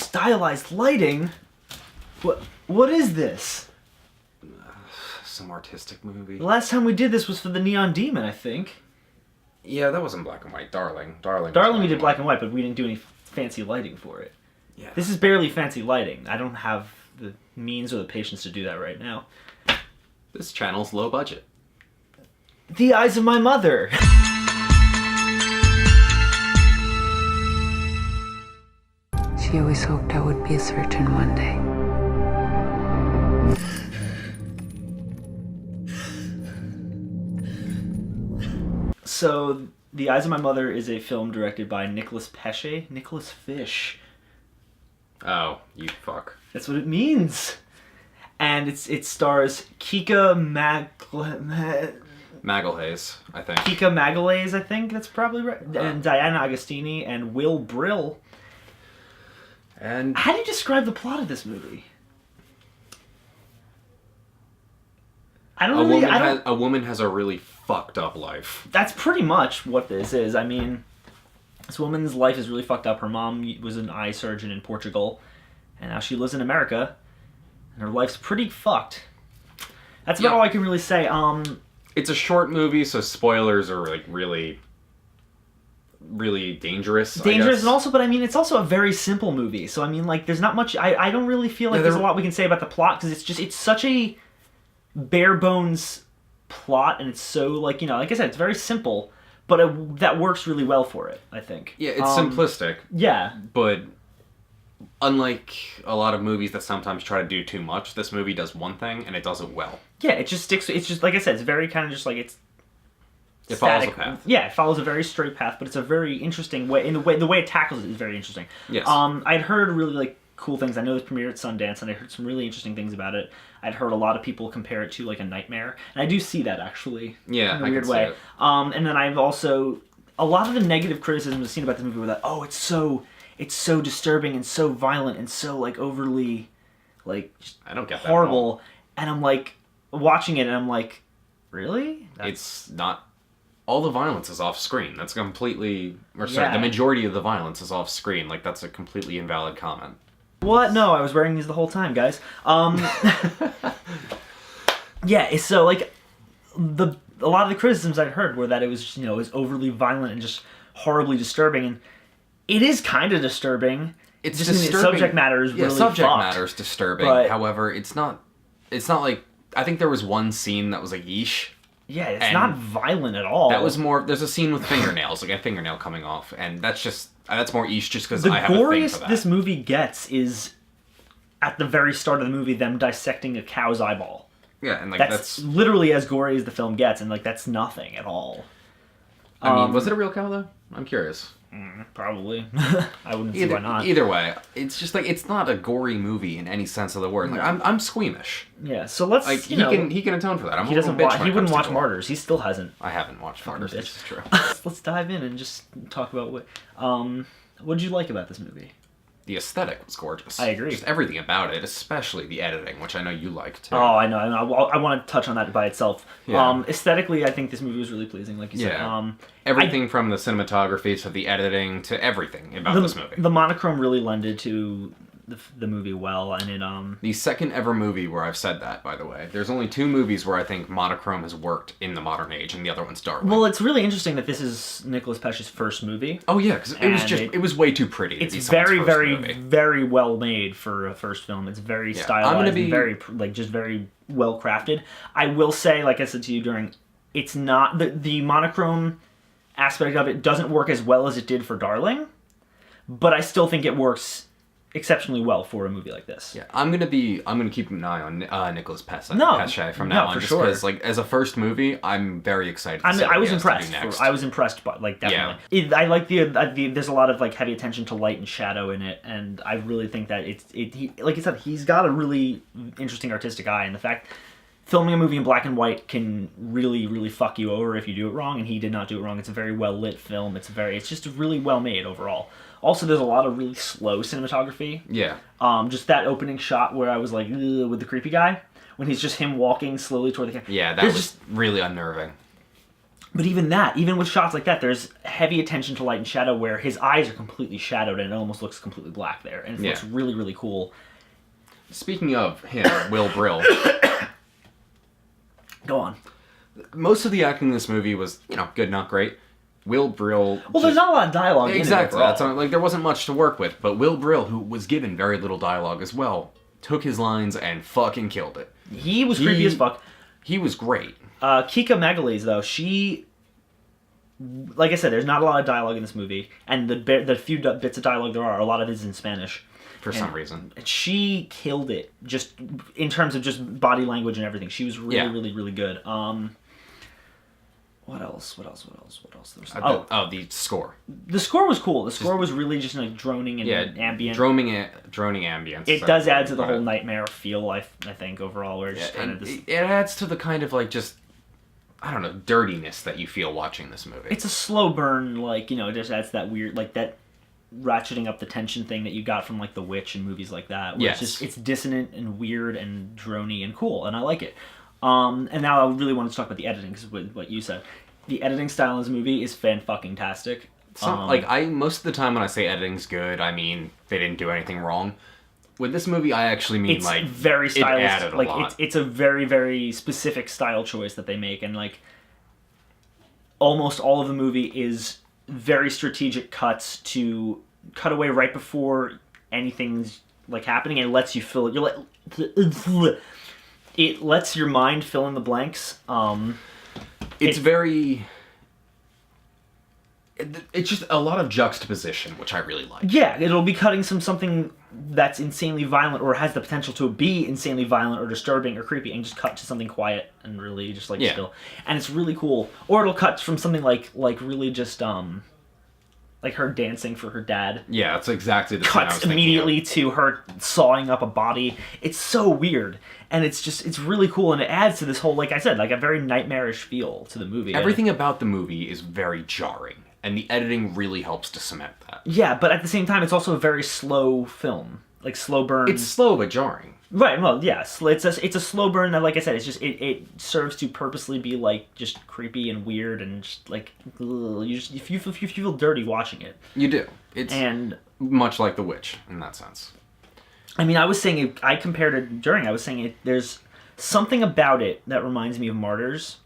Stylized lighting? What is this? Some artistic movie. The last time we did this was for the Neon Demon, I think. Yeah, that wasn't black and white. Darling We did black and white, but we didn't do any fancy lighting for it. Yeah. This is barely fancy lighting. I don't have the means or the patience to do that right now. This channel's low budget. The Eyes of My Mother. She always hoped I would be a surgeon one day. So, The Eyes of My Mother is a film directed by Nicholas Fish. Oh, you fuck. That's what it means. And it stars Kika Magalhaes, I think. Kika Magalhaes, I think that's probably right. And Diana Agostini and Will Brill. And how do you describe the plot of this movie? a woman has a really fucked up life. That's pretty much what this is. I mean, this woman's life is really fucked up. Her mom was an eye surgeon in Portugal, and now she lives in America, and her life's pretty fucked. That's about all I can really say. It's a short movie, so spoilers are like really dangerous. And also, but I mean, it's also a very simple movie. So I mean, like, there's not much. I don't really feel like there's a lot we can say about the plot, because it's such a bare bones plot, and it's so, like, like I said, it's very simple, but that works really well for it, I think. Yeah, it's simplistic. Yeah. But unlike a lot of movies that sometimes try to do too much, this movie does one thing, and it does it well. Yeah, it just sticks. It's just, like I said, it's very kind of just like it static. Follows a path. Yeah, it follows a very straight path, but it's a very interesting way. In the way it tackles it is very interesting. Yes. I'd heard really cool things. I know this premiered at Sundance, and I heard some really interesting things about it. I'd heard a lot of people compare it to like a Nightmare, and I do see that actually. Yeah, in a weird way. And then I've also a lot of the negative criticism I've seen about the movie were that it's so disturbing and so violent and so like overly like I don't get that horrible. And I'm like watching it, and I'm like, really? It's not. All the violence is off screen. That's completely... the majority of the violence is off screen. Like, that's a completely invalid comment. What? No, I was wearing these the whole time, guys. Yeah, so, like, a lot of the criticisms I'd heard were that it was, it was overly violent and just horribly disturbing, and it is kind of disturbing. It's just disturbing. The subject matter is really subject fucked, matter is disturbing. But, however, it's not like... I think there was one scene that was like, yeesh. Yeah, it's not violent at all. That was more... There's a scene with fingernails, like a fingernail coming off, and that's more yeesh just because I have a thing for that. The goriest this movie gets is, at the very start of the movie, them dissecting a cow's eyeball. Yeah, and like that's literally as gory as the film gets, and like that's nothing at all. I mean, was it a real cow though? I'm curious. Probably. I wouldn't see why not. Either way, it's just like it's not a gory movie in any sense of the word. Like I'm squeamish. Yeah, so let's he can atone for that. He wouldn't watch Martyrs. He still hasn't. I haven't watched Martyrs. This is true. Let's dive in and just talk about what did you like about this movie? The aesthetic was gorgeous. I agree. Just everything about it, especially the editing, which I know you liked too. Oh, I know. I want to touch on that by itself. Yeah. Aesthetically, I think this movie was really pleasing, like you said. Everything from the cinematography to the editing to everything about this movie. The monochrome really lended to the movie well, and it The second ever movie where I've said that, by the way. There's only 2 movies where I think monochrome has worked in the modern age, and the other one's Darwin. Well, it's really interesting that this is Nicholas Pesh's first movie. Oh yeah, because it was way too pretty. It's very well made for a first film. It's very stylized and very very well crafted. I will say, like I said to you it's not the monochrome aspect of it doesn't work as well as it did for Darling, but I still think it works exceptionally well for a movie like this. Yeah, I'm gonna keep an eye on Nicholas Pesce from now on, for just sure. Because like as a first movie, I'm very excited. I was impressed. I was impressed, but like definitely, I like the there's a lot of like heavy attention to light and shadow in it, and I really think that he like you said, he's got a really interesting artistic eye, and the fact filming a movie in black and white can really, really fuck you over if you do it wrong, and he did not do it wrong. It's a very well lit film. It's just really well made overall. Also, there's a lot of really slow cinematography. Yeah. Just that opening shot where I was like, ugh, with the creepy guy, when he's just him walking slowly toward the camera. Yeah, that was really unnerving. But even that, even with shots like that, there's heavy attention to light and shadow where his eyes are completely shadowed and it almost looks completely black there. And it looks really, really cool. Speaking of him, Will Brill. Go on. Most of the acting in this movie was, good, not great. Will Brill... Well, there's not a lot of dialogue exactly, in it overall. Like, there wasn't much to work with. But Will Brill, who was given very little dialogue as well, took his lines and fucking killed it. He was creepy as fuck. He was great. Kika Magalhaes, though, she... Like I said, there's not a lot of dialogue in this movie. And the few bits of dialogue there are, a lot of it is in Spanish. For some reason. She killed it, just in terms of just body language and everything. She was really, really, really good. What else? The score. The score was cool. The score was really just like droning and ambient. Droning ambience. It does add to the whole nightmare feel, I think, overall, where it's kind of this... It adds to the kind of, like, just, I don't know, dirtiness that you feel watching this movie. It's a slow burn, like, it just adds that weird, like, that ratcheting up the tension thing that you got from, like, The Witch and movies like that. Where it's dissonant and weird and drony and cool, and I like it. And now I really want to talk about the editing, because what you said. The editing style in this movie is fan-fucking-tastic. Most of the time when I say editing's good, I mean they didn't do anything wrong. With this movie, I actually mean, it's very stylish. It added a lot. It's a very, very specific style choice that they make, and, like, almost all of the movie is very strategic cuts to cut away right before anything's, like, happening, and it lets you fill it. It lets your mind fill in the blanks. It's just a lot of juxtaposition, which I really like. Yeah, it'll be cutting something that's insanely violent or has the potential to be insanely violent or disturbing or creepy and just cut to something quiet and really just, like, still. And it's really cool. Or it'll cut from something like really just, like her dancing for her dad. Yeah, that's exactly the scene I was thinking of. Cuts immediately to her sawing up a body. It's so weird. And it's really cool, and it adds to this whole, like I said, like a very nightmarish feel to the movie. Everything about the movie is very jarring, and the editing really helps to cement that. Yeah, but at the same time, it's also a very slow film. Like, slow burn. It's slow but jarring. Right, well, yes. It's a slow burn that, like I said, it's just, it serves to purposely be, like, just creepy and weird and just, like, ugh, you feel dirty watching it. You do. It's much like The Witch, in that sense. I mean, I was saying, I compared it during, I was saying there's something about it that reminds me of Martyrs.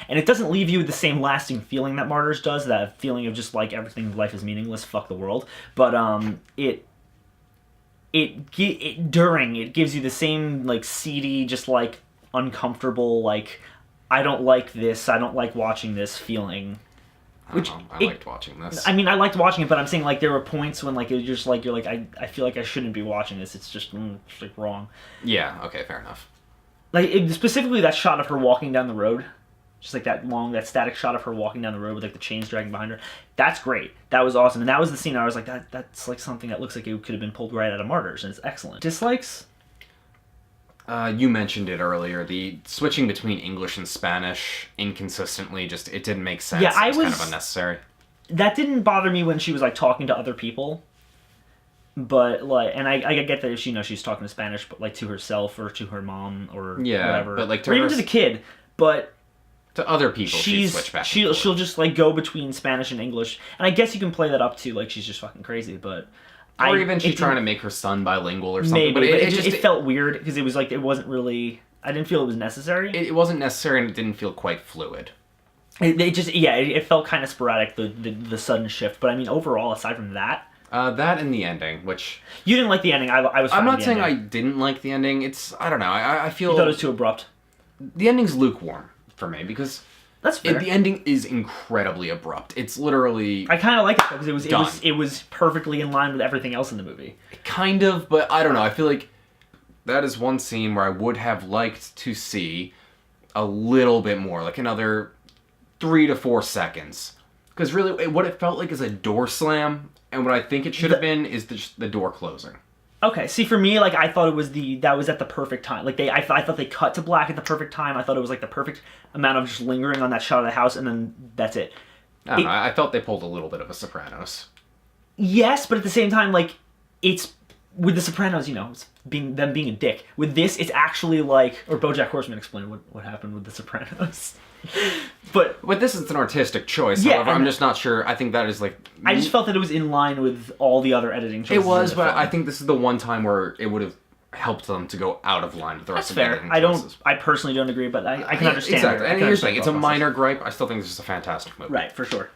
And it doesn't leave you with the same lasting feeling that Martyrs does, that feeling of just, like, everything, life is meaningless, fuck the world. But, it gives you the same, like, seedy, just, like, uncomfortable, like, I don't like this, I don't like watching this feeling. I liked watching this. I mean, I liked watching it, but I'm saying, like, there were points when, like, it was just, like, you're like, I feel like I shouldn't be watching this. It's just, like, wrong. Yeah, okay, fair enough. Like, specifically that shot of her walking down the road. Just, like, that static shot of her walking down the road with, like, the chains dragging behind her. That's great. That was awesome. And that was the scene I was like, that's, like, something that looks like it could have been pulled right out of Martyrs, and it's excellent. Dislikes? You mentioned it earlier. The switching between English and Spanish inconsistently, it didn't make sense. Yeah, it was kind of unnecessary. That didn't bother me when she was, like, talking to other people. But, like, and I get that if she's talking to Spanish, but, like, to herself or to her mom or whatever. But, like, or even to the kid. But to other people, she'll just, like, go between Spanish and English. And I guess you can play that up to, like, she's just fucking crazy, but or even she's trying to make her son bilingual or something. Maybe, but it felt weird because it was like, it wasn't really, I didn't feel it was necessary. It wasn't necessary, and it didn't feel quite fluid. It felt kind of sporadic, the sudden shift. But I mean, overall, aside from that, that and the ending, which you didn't like the ending. I'm not saying I didn't like the ending. I don't know. I feel you thought it was too abrupt. The ending's lukewarm for me because that's fair. The ending is incredibly abrupt. It's literally I kind of like it because it was perfectly in line with everything else in the movie. Kind of, but I don't know. I feel like that is one scene where I would have liked to see a little bit more, like another 3 to 4 seconds. Because really, what it felt like is a door slam, and what I think it should have been is the door closing. Okay, see, for me, like, I thought it was that was at the perfect time. Like, I thought they cut to black at the perfect time. I thought it was, like, the perfect amount of just lingering on that shot of the house, and then that's it. I don't know, I felt they pulled a little bit of a Sopranos. Yes, but at the same time, like, it's with The Sopranos, it's being a dick. With this, it's actually like, or BoJack Horseman explained what happened with The Sopranos. But this is an artistic choice. Yeah, However, I'm just not sure. I think that is like. I just felt that it was in line with all the other editing choices. It was, but I think this is the one time where it would have helped them to go out of line with the rest of the editing choices. I personally don't agree, but I can understand. Exactly. And here's the thing: it's a minor gripe. I still think this is a fantastic movie. Right, for sure.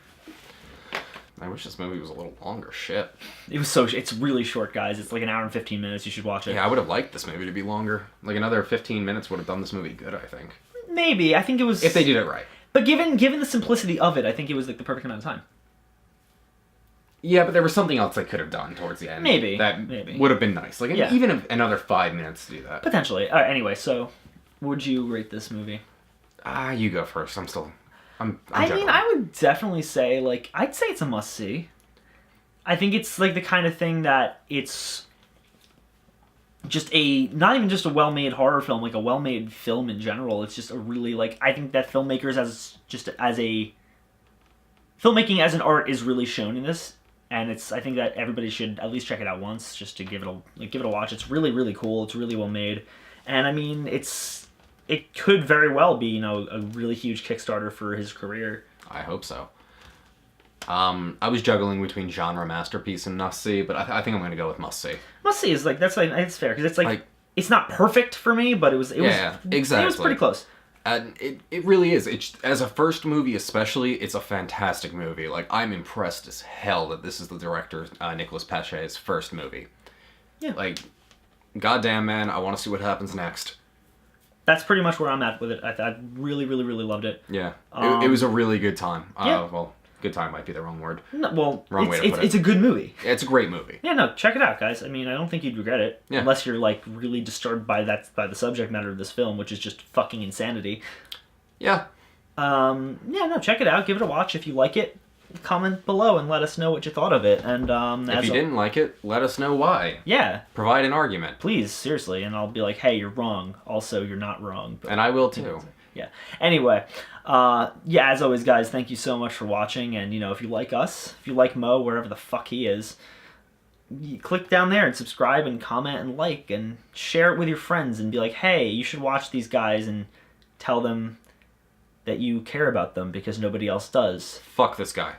I wish this movie was a little longer. Shit. It's really short, guys. It's like an hour and 15 minutes. You should watch it. Yeah, I would have liked this movie to be longer. Like another 15 minutes would have done this movie good, I think. Maybe. I think it was... If they did it right. But given the simplicity of it, I think it was like the perfect amount of time. Yeah, but there was something else they could have done towards the end. Maybe. That would have been nice. Like, even another 5 minutes to do that. Potentially. All right, anyway, so would you rate this movie? You go first. I'm I mean, I would definitely say, I'd say it's a must-see. I think it's like the kind of thing that it's just not even just a well-made horror film, like a well-made film in general. It's just a really, I think that filmmakers filmmaking as an art is really shown in this, and I think that everybody should at least check it out once, just to give it a watch. It's really, really cool. It's really well-made, and I mean, it could very well be, a really huge Kickstarter for his career. I hope so. I was juggling between genre masterpiece and must-see, but I think I'm going to go with must-see. Must-see is it's fair, because it's it's not perfect for me, but it was exactly. It was pretty close. And it really is. As a first movie especially, it's a fantastic movie. I'm impressed as hell that this is the director, Nicolas Pache's first movie. Yeah. Goddamn, man, I want to see what happens next. That's pretty much where I'm at with it. I really, really, really loved it. Yeah. It was a really good time. Yeah. Well, good time might be the wrong word. No, well, wrong way to put it. It's a good movie. It's a great movie. Yeah, no, check it out, guys. I mean, I don't think you'd regret it. Yeah. Unless you're, really disturbed by the subject matter of this film, which is just fucking insanity. Yeah. Check it out. Give it a watch. If you like it, comment below and let us know what you thought of it. And if you didn't like it, let us know why. Yeah. Provide an argument. Please, seriously. And I'll be like, hey, you're wrong. Also, you're not wrong. And I will, too. Yeah. Anyway, as always, guys, thank you so much for watching. And, if you like us, if you like Mo, wherever the fuck he is, click down there and subscribe and comment and like and share it with your friends and be like, hey, you should watch these guys, and tell them that you care about them because nobody else does. Fuck this guy.